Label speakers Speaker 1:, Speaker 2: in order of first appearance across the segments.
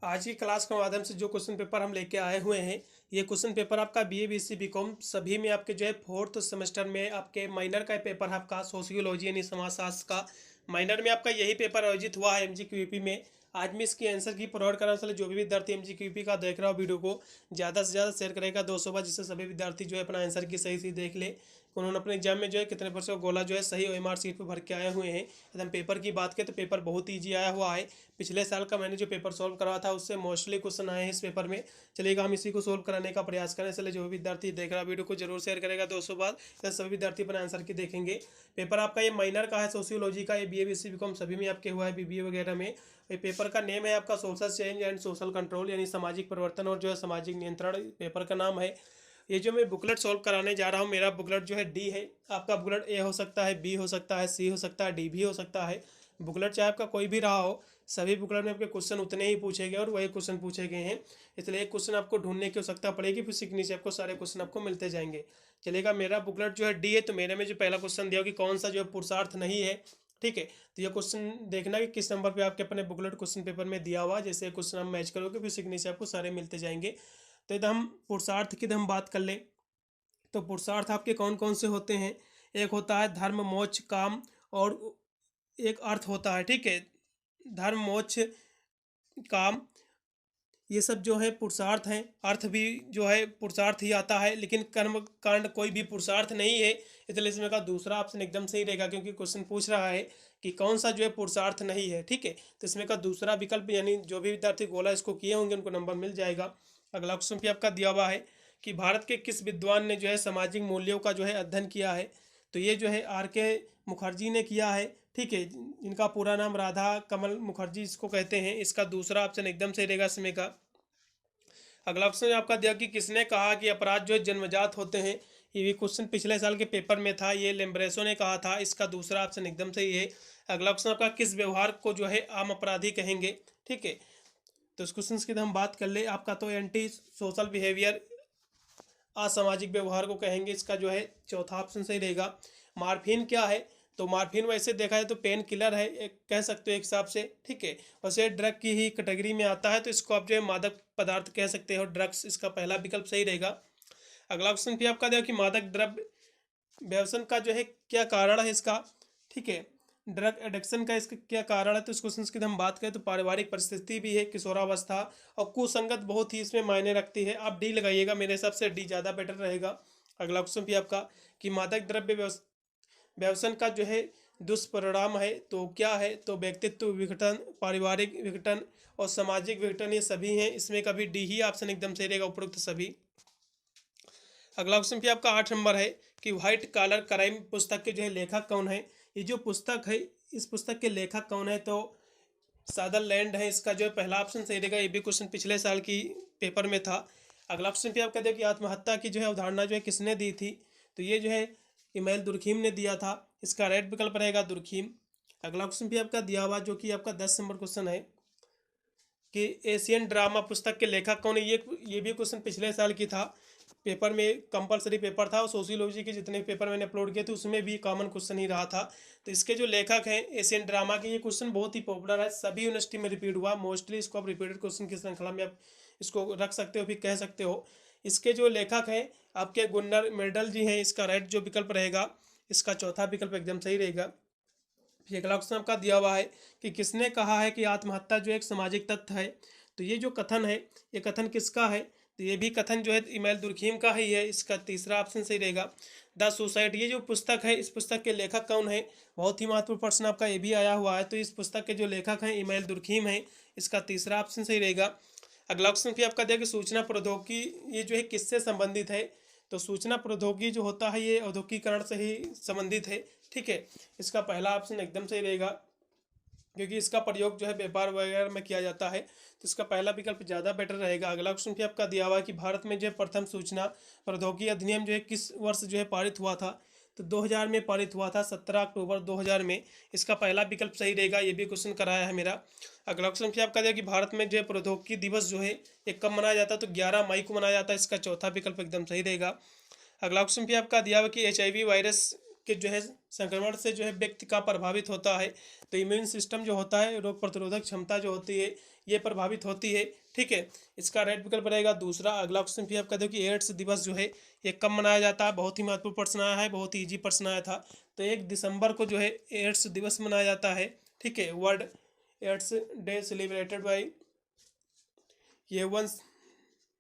Speaker 1: आज की क्लास के माध्यम से जो क्वेश्चन पेपर हम लेके आए हुए हैं, ये क्वेश्चन पेपर आपका बीए बीएससी बीकॉम सभी में आपके जो है फोर्थ सेमेस्टर में आपके माइनर का पेपर है आपका सोशियोलॉजी यानी समाजशास्त्र का। माइनर में आपका यही पेपर आयोजित हुआ है एमजीक्यूपी में। आज मैं इसकी आंसर की प्रोवाइड कराने वाले जो भी विद्यार्थी एमजीक्यूपी का देख रहा हो वीडियो को ज़्यादा से ज़्यादा शेयर करेगा 200 बार, जिससे सभी विद्यार्थी जो है अपना आंसर की सही सही देख ले उन्होंने अपने एग्जाम में जो है कितने परसेंट गोला जो है सही ओएमआर सीट पर भर के आए हुए हैं। यदि हम पेपर की बात करें तो पेपर बहुत ईजी आया हुआ है। पिछले साल का मैंने जो पेपर सॉल्व करा था उससे मोस्टली क्वेश्चन आए हैं इस पेपर में। चलिएगा हम इसी को सॉल्व कराने का प्रयास करें। इसलिए जो भी विद्यार्थी देख रहा वीडियो को जरूर शेयर करेगा 200 बार, सभी विद्यार्थी अपने आंसर की देखेंगे। पेपर आपका ये माइनर का है सोशियोलॉजी का, ये बीए बीएससी बीकॉम सभी में आपके हुआ है, बीबीए वगैरह में। ये पेपर का नेम है आपका social change and social control यानी सामाजिक परिवर्तन और जो है सामाजिक नियंत्रण पेपर का नाम है। ये जो मैं बुकलेट सॉल्व कराने जा रहा हूँ, मेरा बुकलेट जो है डी है। आपका बुकलेट ए हो सकता है, बी हो सकता है, सी हो सकता है, डी भी हो सकता है। बुकलेट चाहे आपका कोई भी रहा हो, सभी बुकलेट में आपके क्वेश्चन उतने ही पूछे गए और वही क्वेश्चन पूछे गए हैं। इसलिए एक क्वेश्चन आपको ढूंढने की आवश्यकता पड़ेगी, फिर सीखने से आपको सारे क्वेश्चन आपको मिलते जाएंगे। चलेगा, मेरा बुकलेट जो है डी है, तो मेरे में जो पहला क्वेश्चन दिया कि कौन सा जो है पुरुषार्थ नहीं है। ठीक है, तो ये क्वेश्चन देखना कि किस नंबर पे आपके अपने बुकलेट क्वेश्चन पेपर में दिया हुआ। जैसे क्वेश्चन हम मैच करोगे फिर सीखने से आपको सारे मिलते जाएंगे। तो यदि हम पुरुषार्थ की हम बात कर ले तो पुरुषार्थ आपके कौन कौन से होते हैं। एक होता है धर्म मोक्ष काम, और एक अर्थ होता है। ठीक है, धर्म मोक्ष काम ये सब जो है पुरुषार्थ हैं। अर्थ भी जो है पुरुषार्थ ही आता है, लेकिन कर्म कांड कोई भी पुरुषार्थ नहीं है। इसलिए इसमें का दूसरा ऑप्शन एकदम सही रहेगा, क्योंकि क्वेश्चन पूछ रहा है कि कौन सा जो है पुरुषार्थ नहीं है। ठीक है, तो इसमें का दूसरा विकल्प यानी जो भी विद्यार्थी गोला इसको किए होंगे उनको नंबर मिल जाएगा। अगला क्वेश्चन भी आपका दिया हुआ है कि भारत के किस विद्वान ने जो है सामाजिक मूल्यों का जो है अध्ययन किया है। तो ये जो है R.K. मुखर्जी ने किया है। ठीक है, इनका पूरा नाम राधा कमल मुखर्जी इसको कहते हैं। इसका दूसरा ऑप्शन एकदम सही रहेगा इसमें का। अगला क्वेश्चन आपका दिया कि किसने कहा कि अपराध जो है जन्मजात होते हैं। ये भी क्वेश्चन पिछले साल के पेपर में था, ये लेम्ब्रेसो ने कहा था। इसका दूसरा ऑप्शन एकदम सही है। अगला क्वेश्चन आपका किस व्यवहार को जो है आम अपराधी कहेंगे। ठीक है, तो इस क्वेश्चन की हम बात कर ले, आपका तो एंटी सोशल बिहेवियर असामाजिक व्यवहार को कहेंगे। इसका जो है चौथा ऑप्शन सही रहेगा। मार्फिन क्या है, तो मार्फिन वैसे देखा है तो पेन किलर है, एक कह सकते हो एक हिसाब से। ठीक है, वैसे ड्रग की ही कैटेगरी में आता है, तो इसको आप जो है मादक पदार्थ कह सकते हो, ड्रग्स। इसका पहला विकल्प सही रहेगा। अगला क्वेश्चन भी आपका देखो कि मादक द्रव्य व्यसन का जो है क्या कारण है इसका। ठीक है, ड्रग एडिक्शन का इसका क्या कारण है। तो इस क्वेश्चन की हम बात करें तो पारिवारिक परिस्थिति भी है, किशोरावस्था और कुसंगत बहुत ही इसमें मायने रखती है। आप डी लगाइएगा, मेरे हिसाब से डी ज़्यादा बेटर रहेगा। अगला क्वेश्चन भी आपका कि मादक द्रव्य व्यसन का जो है दुष्परिणाम है तो क्या है। तो व्यक्तित्व विघटन, पारिवारिक विघटन और सामाजिक विघटन, ये सभी हैं। इसमें कभी डी ही ऑप्शन एकदम सही रहेगा, उपरोक्त सभी। अगला क्वेश्चन भी आपका 8 नंबर है कि व्हाइट कॉलर क्राइम पुस्तक के जो है लेखक कौन है। ये जो पुस्तक है, इस पुस्तक के लेखक कौन है, तो सदरलैंड है। इसका जो है पहला ऑप्शन सही रहेगा। ये भी क्वेश्चन पिछले साल की पेपर में था। अगला ऑप्शन भी आप कहते हैं कि आत्महत्या की जो है अवधारणा जो है किसने दी थी। तो ये जो है इमाइल दुर्खीम ने दिया था। इसका राइट विकल्प रहेगा दुर्खीम। अगला क्वेश्चन भी आपका दिया हुआ जो कि आपका 10 नंबर क्वेश्चन है कि एशियन ड्रामा पुस्तक के लेखक कौन है। ये भी क्वेश्चन पिछले साल की था, पेपर में कंपलसरी पेपर था, और सोशियोलॉजी के जितने पेपर मैंने अपलोड किए थे उसमें भी कॉमन क्वेश्चन ही रहा था। तो इसके जो लेखक हैं एशियन ड्रामा के, ये क्वेश्चन बहुत ही पॉपुलर है, सभी यूनिवर्सिटी में रिपीट हुआ। मोस्टली इसको आप रिपीटेड क्वेश्चन की श्रृंखला में आप इसको रख सकते हो, फिर कह सकते हो। इसके जो लेखक हैं आपके गुन्नर मेडल जी हैं। इसका राइट जो विकल्प रहेगा, इसका चौथा विकल्प एकदम सही रहेगा। फिर अगला क्वेश्चन आपका दिया हुआ है कि किसने कहा है कि आत्महत्या जो एक सामाजिक तथ्य है। तो ये जो कथन है, ये कथन किसका है। तो ये भी कथन जो है इमाइल दुर्खीम का ही है। इसका तीसरा ऑप्शन सही रहेगा। द सुसाइड, ये जो पुस्तक है, इस पुस्तक के लेखक कौन है। बहुत ही महत्वपूर्ण प्रश्न आपका ये भी आया हुआ है। तो इस पुस्तक के जो लेखक हैं इमाइल दुर्खीम है। इसका तीसरा ऑप्शन सही रहेगा। अगला क्वेश्चन फिर आपका दिया कि सूचना प्रौद्योगिकी ये जो है किससे संबंधित है। तो सूचना प्रौद्योगिकी जो होता है ये औद्योगिकीकरण से ही संबंधित है। ठीक है, इसका पहला ऑप्शन एकदम सही रहेगा, क्योंकि इसका प्रयोग जो है व्यापार वगैरह में किया जाता है। तो इसका पहला विकल्प ज़्यादा बेटर रहेगा। अगला क्वेश्चन भी आपका दिया हुआ है कि भारत में जो है प्रथम सूचना प्रौद्योगिकी अधिनियम जो है किस वर्ष जो है पारित हुआ था। तो 2000 में पारित हुआ था, 17 अक्टूबर 2000 में। इसका पहला विकल्प सही रहेगा, ये भी क्वेश्चन कराया है मेरा। अगला क्वेश्चन भी आपका दिया कि भारत में जो है प्रौद्योगिकी दिवस जो है ये कब मनाया जाता है। तो 11 मई को मनाया जाता है। इसका चौथा विकल्प एकदम सही रहेगा। अगला क्वेश्चन भी आपका दिया हुआ कि HIV वायरस के जो है संक्रमण से जो है व्यक्ति का प्रभावित होता है। तो इम्यून सिस्टम जो होता है, रोग प्रतिरोधक क्षमता जो होती है, ये प्रभावित होती है। ठीक है, इसका राइट विकल्प रहेगा दूसरा। अगला क्वेश्चन फिर आपका देखो कि एड्स दिवस जो है ये कब मनाया जाता है। बहुत ही महत्वपूर्ण प्रश्न आया है, बहुत ही ईजी प्रश्न आया था। तो 1 दिसंबर को जो है एड्स दिवस मनाया जाता है। ठीक है, world AIDS day celebrated by, ये 1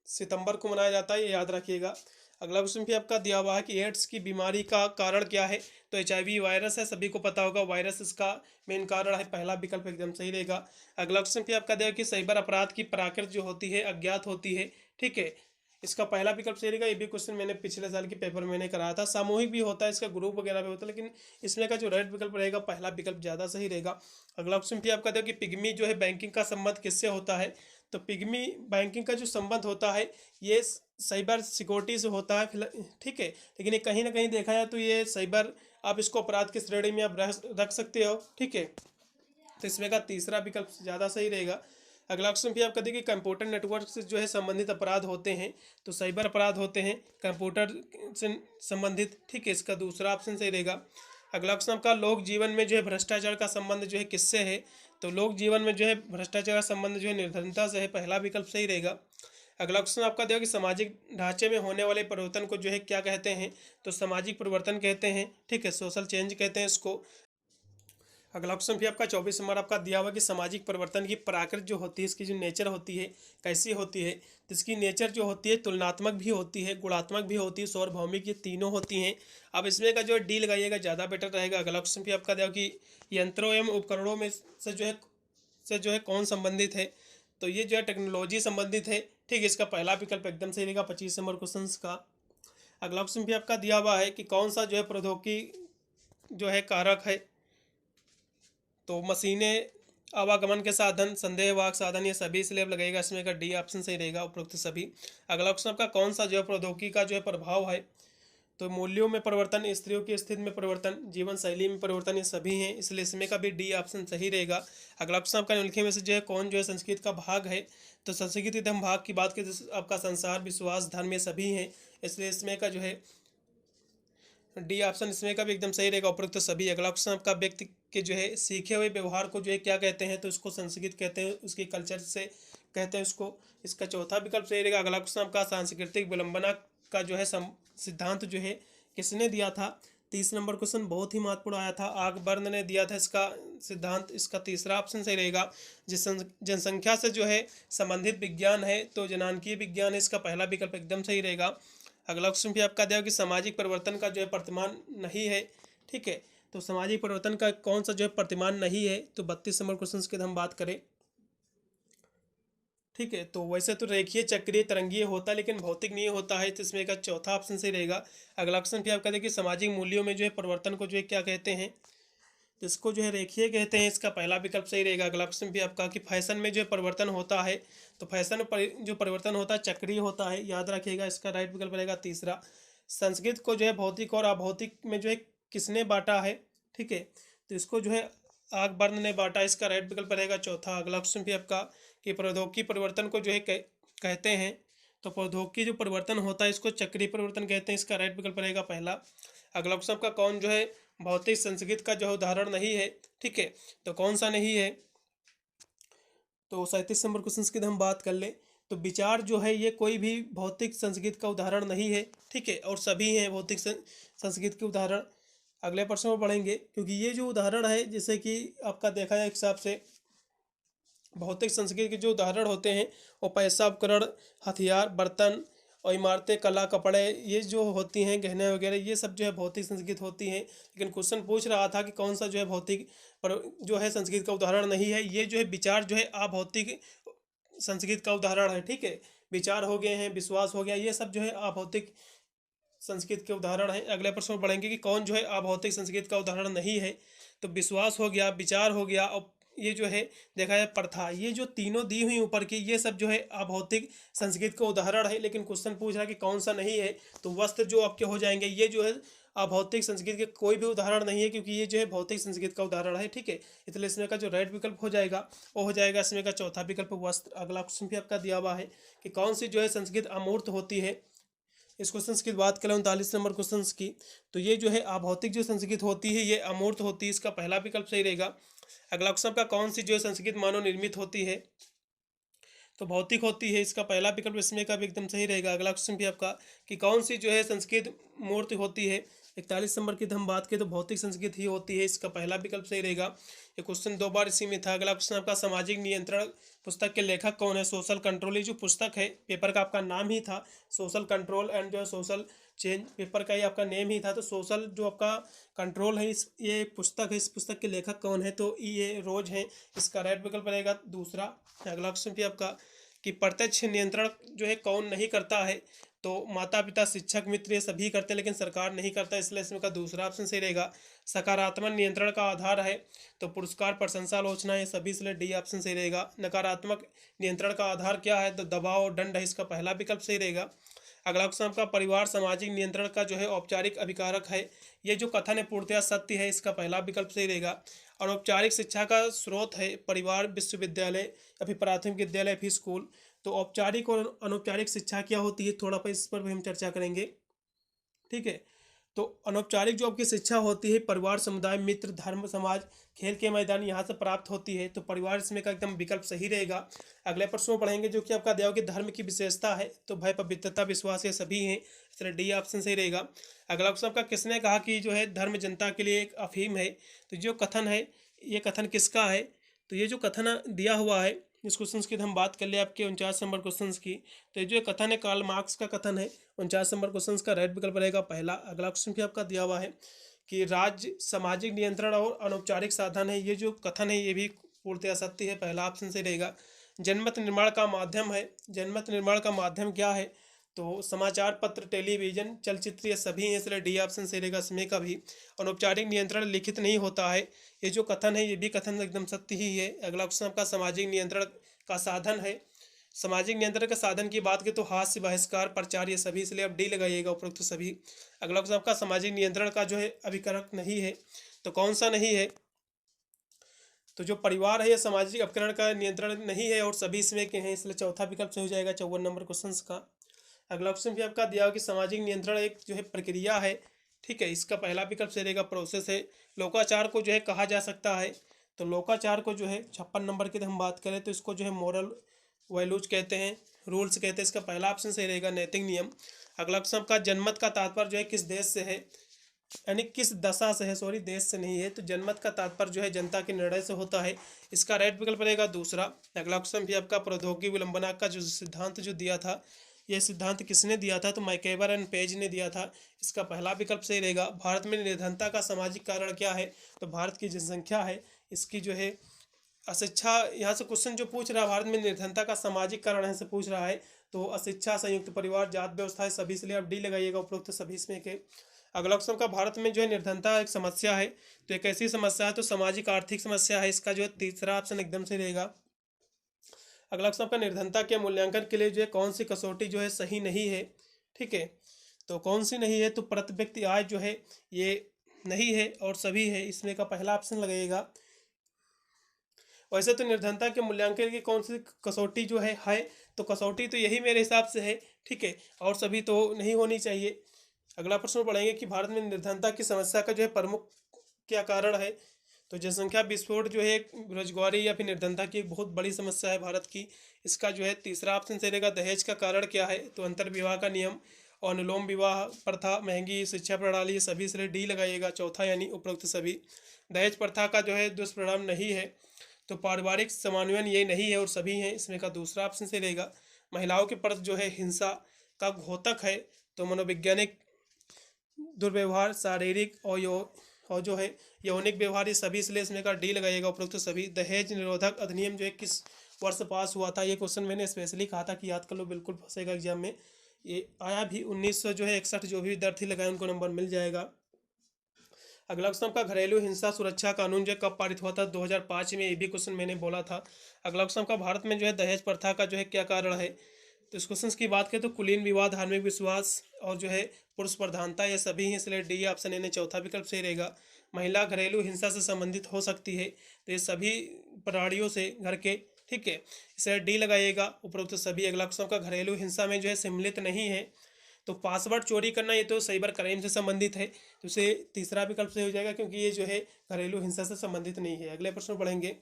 Speaker 1: सितंबर को मनाया जाता है, ये याद रखिएगा। अगला क्वेश्चन भी आपका दिया हुआ है कि एड्स की बीमारी का कारण क्या है। तो HIV वायरस है, सभी को पता होगा, वायरस इसका मेन कारण है। पहला विकल्प एकदम सही रहेगा। अगला क्वेश्चन भी आपका दिया कि साइबर अपराध की प्रकृति जो होती है अज्ञात होती है। ठीक है, इसका पहला विकल्प सही रहेगा। ये भी क्वेश्चन मैंने पिछले साल के पेपर में कराया था। सामूहिक भी होता है, इसका ग्रुप वगैरह भी होता है, लेकिन इसमें का जो राइट विकल्प रहेगा पहला विकल्प ज़्यादा सही रहेगा। अगला क्वेश्चन भी आपका दिया कि पिग्मी जो है बैंकिंग का संबंध किससे होता है। तो पिग्मी बैंकिंग का जो संबंध होता है ये साइबर सिक्योरिटी से होता है फिलहाल। ठीक है, लेकिन ये कहीं ना कहीं देखा जाए तो ये साइबर, आप इसको अपराध की श्रेणी में आप रख सकते हो। ठीक है, तो इसमें का तीसरा विकल्प ज़्यादा सही रहेगा। अगला क्वेश्चन भी आपका देखिए कंप्यूटर नेटवर्क से जो है संबंधित अपराध होते हैं। तो साइबर अपराध होते हैं कंप्यूटर से संबंधित। ठीक है, इसका दूसरा ऑप्शन सही रहेगा। अगला क्वेश्चन आपका लोक जीवन में जो है भ्रष्टाचार का संबंध जो है किससे है। तो लोक जीवन में जो है भ्रष्टाचार का संबंध जो है निर्धनता से है। पहला विकल्प सही रहेगा। अगला क्वेश्चन आपका देखो कि सामाजिक ढांचे में होने वाले परिवर्तन को जो है क्या कहते हैं। तो सामाजिक परिवर्तन कहते हैं। ठीक है, सोशल चेंज कहते हैं इसको। अगला क्वेश्चन भी आपका 24 नंबर आपका दिया हुआ कि सामाजिक परिवर्तन की प्रकृति जो होती है, इसकी जो नेचर होती है कैसी होती है। तो इसकी नेचर जो होती है तुलनात्मक भी होती है, गुणात्मक भी होती है, सार्वभौमिक, ये तीनों होती हैं। अब इसमें का जो डी लगाइएगा ज़्यादा बेटर रहेगा। अगला क्वेश्चन भी आपका दिया कि यंत्रों एवं उपकरणों में से जो है कौन संबंधित है। तो ये जो है टेक्नोलॉजी संबंधित है। ठीक है, इसका पहला विकल्प एकदम सही रहेगा 25 नंबर क्वेश्चन का। अगला क्वेश्चन भी आपका दिया हुआ है कि कौन सा जो है प्रौद्योगिकी जो है कारक है। तो मशीनें, आवागमन के साधन, संदेहवाहक साधन, ये सभी इसलिए लगेगा। इसमें का डी ऑप्शन सही रहेगा, उपरोक्त सभी। अगला क्वेश्चन आपका कौन सा जो है प्रौद्योगिकी का जो है प्रभाव है। तो मूल्यों में परिवर्तन, स्त्रियों की स्थिति में परिवर्तन, जीवन शैली में परिवर्तन, ये सभी हैं, इसलिए इसमें का भी डी ऑप्शन सही रहेगा। अगला क्वेश्चन आपका निम्नलिखित में से जो है कौन जो है संस्कृत का भाग है। तो संस्कृति धर्म भाग की बात करें तो आपका संसार, विश्वास, धर्म, ये सभी हैं, इसलिए इसमें का जो है डी ऑप्शन इसमें का भी एकदम सही रहेगा, उपरोक्त सभी। अगला क्वेश्चन आपका व्यक्ति के जो है सीखे हुए व्यवहार को जो है क्या कहते हैं। तो इसको संस्कृत कहते हैं, उसकी कल्चर से कहते हैं उसको। इसका चौथा विकल्प सही रहेगा। अगला क्वेश्चन आपका सांस्कृतिक विलंबना का जो है सिद्धांत जो है किसने दिया था। 30 नंबर क्वेश्चन बहुत ही महत्वपूर्ण आया था, आकबर्न ने दिया था इसका सिद्धांत। इसका तीसरा ऑप्शन सही रहेगा। जिस जनसंख्या से जो है संबंधित विज्ञान है तो जनांकीय विज्ञान है, इसका पहला विकल्प एकदम सही रहेगा। अगला क्वेश्चन भी आपका दिया कि सामाजिक परिवर्तन का जो है प्रतिमान नहीं है। ठीक है, तो सामाजिक परिवर्तन का कौन सा जो है प्रतिमान नहीं है। तो 32 नंबर क्वेश्चन की हम बात करें। ठीक है, तो वैसे तो रेखीय, चक्रीय, तरंगीय होता है, लेकिन भौतिक नहीं होता है, तो इसमें का चौथा ऑप्शन सही रहेगा। अगला क्वेश्चन भी आपका देखिए सामाजिक मूल्यों में जो है परिवर्तन को जो है क्या कहते हैं। तो इसको जो है रेखीय कहते हैं, इसका पहला विकल्प सही रहेगा। अगला क्वेश्चन भी आपका कि फैशन में जो है परिवर्तन होता है। तो फैशन जो परिवर्तन होता है चक्रीय होता है, याद रखिएगा। इसका राइट विकल्प रहेगा तीसरा। संस्कृत को जो है भौतिक और अभौतिक में जो है किसने बांटा है। ठीक है, तो इसको जो है आकबर्न ने बांटा, इसका राइट विकल्प रहेगा चौथा। अगला क्वेश्चन भी आपका कि प्रौद्योगिकी परिवर्तन को जो है कहते हैं। तो प्रौद्योगिकी जो परिवर्तन होता है इसको चक्रीय परिवर्तन कहते हैं, इसका राइट विकल्प रहेगा पहला। अगला क्वेश्चन आपका कौन जो है भौतिक संस्कृत का जो उदाहरण नहीं है। ठीक है, तो कौन सा नहीं है। तो 37 नंबर क्वेश्चन की हम बात कर लें तो विचार जो है ये कोई भी भौतिक संस्कृत का उदाहरण नहीं है। ठीक है, और सभी हैं भौतिक संस्कृत के उदाहरण। अगले प्रश्न में पढ़ेंगे, क्योंकि ये जो उदाहरण है जैसे कि आपका देखा जाए हिसाब से भौतिक संस्कृति के जो उदाहरण होते हैं वो पैसा, उपकरण, हथियार, बर्तन और इमारतें, कला, कपड़े, ये जो होती हैं, गहने वगैरह, ये सब जो है भौतिक संस्कृत होती हैं। लेकिन क्वेश्चन पूछ रहा था कि कौन सा जो है भौतिक पर जो है संस्कृत का उदाहरण नहीं है। ये जो है विचार जो है अभौतिक संस्कृत का उदाहरण है। ठीक है, विचार हो गए हैं, विश्वास हो गया, ये सब जो है अभौतिक संस्कृत के उदाहरण हैं। अगले प्रश्न में पढ़ेंगे कि कौन जो है अभौतिक संस्कृत का उदाहरण नहीं है। तो विश्वास हो गया, विचार हो गया, और ये जो है देखा जाए प्रथा, ये जो तीनों दी हुई ऊपर की, ये सब जो है अभौतिक संस्कृत का उदाहरण है। लेकिन क्वेश्चन पूछ रहा है कि कौन सा नहीं है। तो वस्त्र जो आपके हो जाएंगे, ये जो है अभौतिक संस्कृत के कोई भी उदाहरण नहीं है, क्योंकि ये जो है भौतिक संस्कृत का उदाहरण है। ठीक है, इसलिए इसमें का जो राइट विकल्प हो जाएगा वो हो जाएगा इसमें का चौथा विकल्प वस्त्र। अगला क्वेश्चन भी आपका दिया हुआ है कि कौन सी जो है संस्कृत अमूर्त होती है। इस क्वेश्चन की बात करें 39 नंबर क्वेश्चन की, तो ये जो है अभौतिक जो संस्कृत होती है ये अमूर्त होती है, इसका पहला विकल्प सही रहेगा। अगला क्वेश्चन का कौन सी जो है संस्कृत मानव निर्मित होती है। तो भौतिक होती है, इसका पहला विकल्प इसमें का भी एकदम सही रहेगा। अगला क्वेश्चन भी आपका कि कौन सी जो है संस्कृत मूर्ति होती है। 41 नंबर की तो हम बात करें तो भौतिक संस्कृत ही होती है, इसका पहला विकल्प सही रहेगा। ये क्वेश्चन 2 बार इसी में था। अगला क्वेश्चन आपका सामाजिक नियंत्रण पुस्तक के लेखक कौन है। सोशल कंट्रोल, ये जो पुस्तक है पेपर का आपका नाम ही था सोशल कंट्रोल एंड जो है सोशल चेंज, पेपर का ही आपका नेम ही था। तो सोशल जो आपका कंट्रोल है इस ये पुस्तक है, इस पुस्तक के लेखक कौन है, तो ये रोज है, इसका राइट विकल्प रहेगा दूसरा। अगला क्वेश्चन भी आपका कि प्रत्यक्ष नियंत्रण जो है कौन नहीं करता है। तो माता पिता शिक्षक मित्र ये सभी करते हैं लेकिन सरकार नहीं करता, इसलिए इसमें का दूसरा ऑप्शन सही रहेगा। सकारात्मक नियंत्रण का आधार है तो पुरस्कार प्रशंसा आलोचना ये सभी, इसलिए डी ऑप्शन सही रहेगा। नकारात्मक नियंत्रण का आधार क्या है तो दबाव और दंड है, इसका पहला विकल्प सही रहेगा। अगला क्वेश्चन आपका परिवार सामाजिक नियंत्रण का जो है औपचारिक अभिकारक है। ये जो कथन है पूर्णतया सत्य है, इसका पहला विकल्प सही रहेगा। और औपचारिक शिक्षा का स्रोत है परिवार, विश्वविद्यालय या फिर प्राथमिक विद्यालय या फिर स्कूल। तो औपचारिक और अनौपचारिक शिक्षा क्या होती है थोड़ा पर इस पर भी हम चर्चा करेंगे, ठीक है। तो अनौपचारिक जो आपकी शिक्षा होती है परिवार, समुदाय, मित्र, धर्म, समाज, खेल के मैदान यहाँ से प्राप्त होती है, तो परिवार इसमें का एकदम विकल्प सही रहेगा। अगले प्रश्न में पढ़ेंगे जो कि आपका दिया कि धर्म की विशेषता है तो भय, पवित्रता, विश्वास ये सभी हैं, इसलिए डी ऑप्शन सही रहेगा। अगला क्वेश्चन आपका किसने कहा कि जो है धर्म जनता के लिए एक अफीम है। तो जो कथन है ये कथन किसका है, तो ये जो कथन दिया हुआ है इस क्वेश्चन की हम बात कर ले आपके 49 नंबर क्वेश्चन की, तो ये जो कथन है कार्ल मार्क्स का कथन है। 49 नंबर क्वेश्चन का राइट विकल्प रहेगा पहला। अगला क्वेश्चन भी आपका दिया हुआ है कि राज्य सामाजिक नियंत्रण और अनौपचारिक साधन है, ये जो कथन है ये भी पूर्णतया सत्य है, पहला ऑप्शन से रहेगा। जनमत निर्माण का माध्यम है, जनमत निर्माण का माध्यम क्या है तो समाचार पत्र, टेलीविजन, चलचित्र ये सभी हैं, इसलिए डी ऑप्शन से रहेगा इसमें का भी। अनौपचारिक नियंत्रण लिखित नहीं होता है, ये जो कथन है ये भी कथन एकदम सत्य ही है। अगला क्वेश्चन आपका सामाजिक नियंत्रण का साधन है। सामाजिक नियंत्रण के साधन की बात करें तो हास्य, बहिष्कार, प्रचार ये सभी, इसलिए आप डी लगाइएगा उपरोक्त सभी। अगला क्वेश्चन आपका सामाजिक नियंत्रण का जो है अभिकारक नहीं है, तो कौन सा नहीं है, तो जो परिवार है ये सामाजिक अपकरण का नियंत्रण नहीं है और सभी इसमें के हैं, इसलिए चौथा विकल्प से हो जाएगा 54 नंबर क्वेश्चन का। अगला क्वेश्चन भी आपका दिया हो कि सामाजिक नियंत्रण एक जो है प्रक्रिया है, ठीक है, इसका पहला विकल्प से रहेगा प्रोसेस है। लोकाचार को जो है कहा जा सकता है, तो लोकाचार को जो है 56 नंबर की हम बात करें तो इसको जो है मॉरल वैल्यूज कहते हैं, रूल्स कहते हैं, इसका पहला ऑप्शन सही रहेगा नैतिक नियम। अगला क्वेश्चन आपका जनमत का तात्पर्य जो है किस देश से है, यानी किस दशा से है, सॉरी देश से नहीं है, तो जनमत का तात्पर्य जो है जनता के निर्णय से होता है, इसका राइट विकल्प रहेगा दूसरा। अगला क्वेश्चन भी आपका प्रौद्योगिकी विलंबना का जो सिद्धांत जो दिया था, यह सिद्धांत किसने दिया था तो मैकेवर एंड पेज ने दिया था, इसका पहला विकल्प सही रहेगा। भारत में निर्धनता का सामाजिक कारण क्या है, तो भारत की जनसंख्या है, इसकी जो है अशिक्षा, यहाँ से क्वेश्चन जो पूछ रहा है भारत में निर्धनता का सामाजिक कारण है से पूछ रहा है, तो अशिक्षा, संयुक्त परिवार, जात व्यवस्था है सभी, इसलिए आप डी लगाइएगा उपरोक्त सभी इसमें के। अगला क्वेश्चन का भारत में जो है निर्धनता एक समस्या है, तो एक ऐसी समस्या है तो सामाजिक आर्थिक समस्या है, इसका जो है तीसरा ऑप्शन एकदम से रहेगा। अगला क्वेश्चन का निर्धनता के मूल्यांकन के लिए जो है कौन सी कसौटी जो है सही नहीं है, ठीक है, तो कौन सी नहीं है तो प्रति व्यक्ति आय जो है ये नहीं है और सभी है, इसमें का पहला ऑप्शन लगेगा। वैसे तो निर्धनता के मूल्यांकन की कौन सी कसौटी जो है तो कसौटी तो यही मेरे हिसाब से है, ठीक है, और सभी तो नहीं होनी चाहिए। अगला प्रश्न पढ़ेंगे कि भारत में निर्धनता की समस्या का जो है प्रमुख क्या कारण है, तो जनसंख्या विस्फोट जो है बेरोजगारी या फिर निर्धनता की एक बहुत बड़ी समस्या है भारत की, इसका जो है तीसरा ऑप्शन से रहेगा। दहेज का कारण क्या है तो अंतर्विवाह का नियम और अनुलोम विवाह प्रथा, महंगी शिक्षा प्रणाली, सभी से डी लगाइएगा चौथा, यानी उपरोक्त सभी। दहेज प्रथा का जो है दुष्परिणाम नहीं है तो पारिवारिक समन्वयन ये नहीं है और सभी हैं, इसमें का दूसरा ऑप्शन से रहेगा। महिलाओं के प्रति जो है हिंसा का घोतक है तो मनोवैज्ञानिक दुर्व्यवहार, शारीरिक और जो है यौनिक व्यवहार ये सभी, इसलिए इसमें का डी लगाइएगा उपरोक्त सभी। दहेज निरोधक अधिनियम जो है किस वर्ष पास हुआ था, ये क्वेश्चन मैंने स्पेशली कहा था कि याद कर लो, बिल्कुल फंसेगा एग्जाम में, ये आया भी 1961, जो भी विद्यार्थी लगाए उनको नंबर मिल जाएगा। अगला क्वेश्चन का घरेलू हिंसा सुरक्षा कानून जो कब पारित हुआ था 2005 में, ये भी क्वेश्चन मैंने बोला था। अगला क्वेश्चन का भारत में जो है दहेज प्रथा का जो है क्या कारण है, तो इस क्वेश्चन की बात करें तो कुलीन विवाह, धार्मिक विश्वास और जो है पुरुष प्रधानता ये सभी हैं, इसलिए डी ऑप्शन यानी चौथा विकल्प सही रहेगा। महिला घरेलू हिंसा से संबंधित हो सकती है तो ये सभी प्राणियों से घर के, ठीक है, इसलिए डी लगाइएगा उपरोक्त सभी। अगला क्वेश्चन का घरेलू हिंसा में जो है सम्मिलित नहीं है तो पासवर्ड चोरी करना ये तो साइबर क्राइम से संबंधित है, तो उसे तीसरा विकल्प सही हो जाएगा, क्योंकि ये जो है घरेलू हिंसा से संबंधित नहीं है। अगले प्रश्न पढ़ेंगे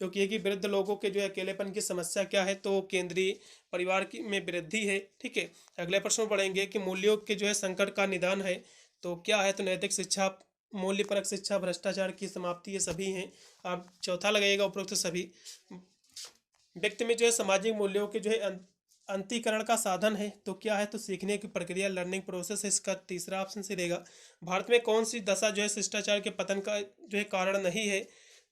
Speaker 1: जो कि है कि वृद्ध लोगों के जो है अकेलेपन की समस्या क्या है, तो केंद्रीय परिवार की में वृद्धि है। ठीक है। अगले प्रश्न पढ़ेंगे कि मूल्यों के जो है संकट का निदान है, तो क्या है, तो नैतिक शिक्षा, मूल्यपरक शिक्षा, भ्रष्टाचार की समाप्ति, ये सभी हैं। आप चौथा लगाइएगा उपरोक्त सभी। व्यक्ति में जो है सामाजिक मूल्यों के जो है अंतीकरण का साधन है, तो क्या है, तो सीखने की प्रक्रिया, लर्निंग प्रोसेस है, इसका तीसरा ऑप्शन से रहेगा। भारत में कौन सी दशा जो है शिष्टाचार के पतन का जो है कारण नहीं है,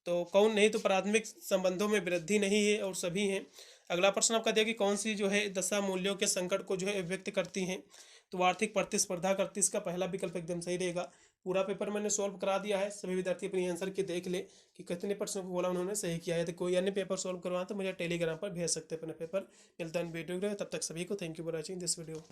Speaker 1: तो कौन नहीं, तो प्राथमिक संबंधों में वृद्धि नहीं है, और सभी हैं। अगला प्रश्न आपका दिया कि कौन सी जो है दशा मूल्यों के संकट को जो है व्यक्त करती हैं, तो आर्थिक प्रतिस्पर्धा करती, इसका पहला विकल्प एकदम सही रहेगा। पूरा पेपर मैंने सॉल्व करा दिया है, सभी विद्यार्थी अपनी आंसर की देख ले कि कितने प्रश्नों को बोला उन्होंने सही किया है। तो कोई अन्य पेपर सॉल्व करवाना तो मुझे टेलीग्राम पर भेज सकते हैं अपना पेपर। मिलता है वीडियो, तब तक सभी को thank you for watching this video.